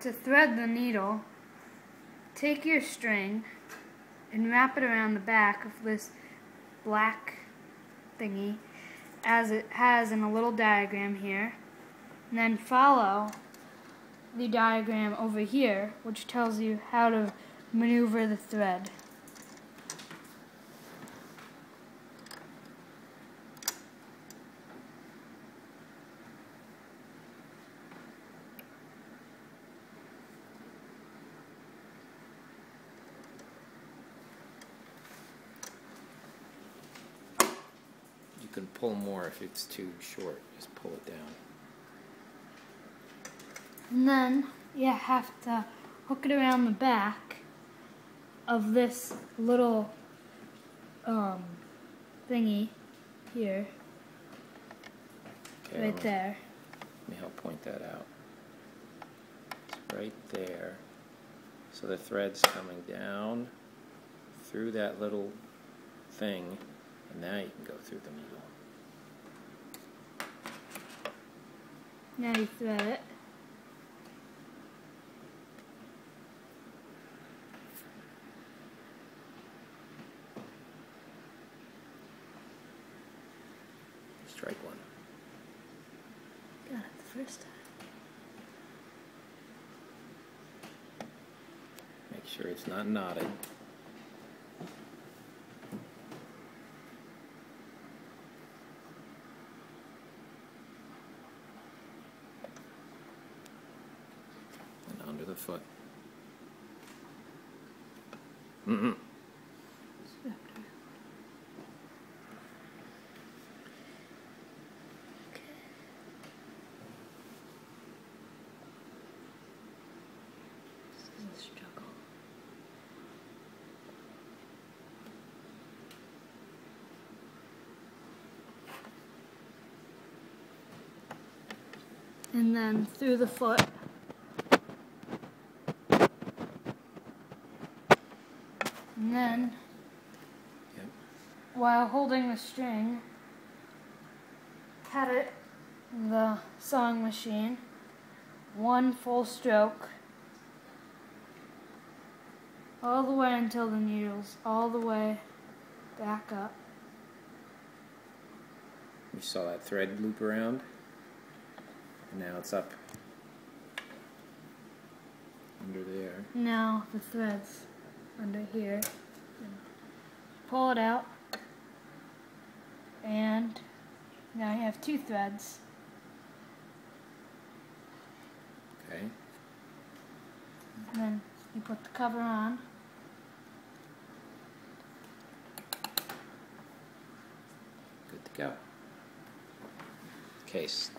to thread the needle, take your string and wrap it around the back of this black thingy as it has in a little diagram here, and then follow the diagram over here, which tells you how to maneuver the thread. You can pull more if it's too short. Just pull it down. And then you have to hook it around the back of this little thingy here, Okay, right there. Let me help point that out. It's right there. So the thread's coming down through that little thing, and now you can go through the needle. Now you thread it. Strike one. Got it the first time. Make sure it's not knotted. And under the foot. Mm-mm. Struggle. And then through the foot. And then, Yep. while holding the string, pat it the sewing machine, one full stroke, all the way until the needle's all the way back up. You saw that thread loop around, and now it's up under there. Now the thread's under here. Pull it out, and now you have two threads. Okay. And then you put the cover on. Good to go. Case.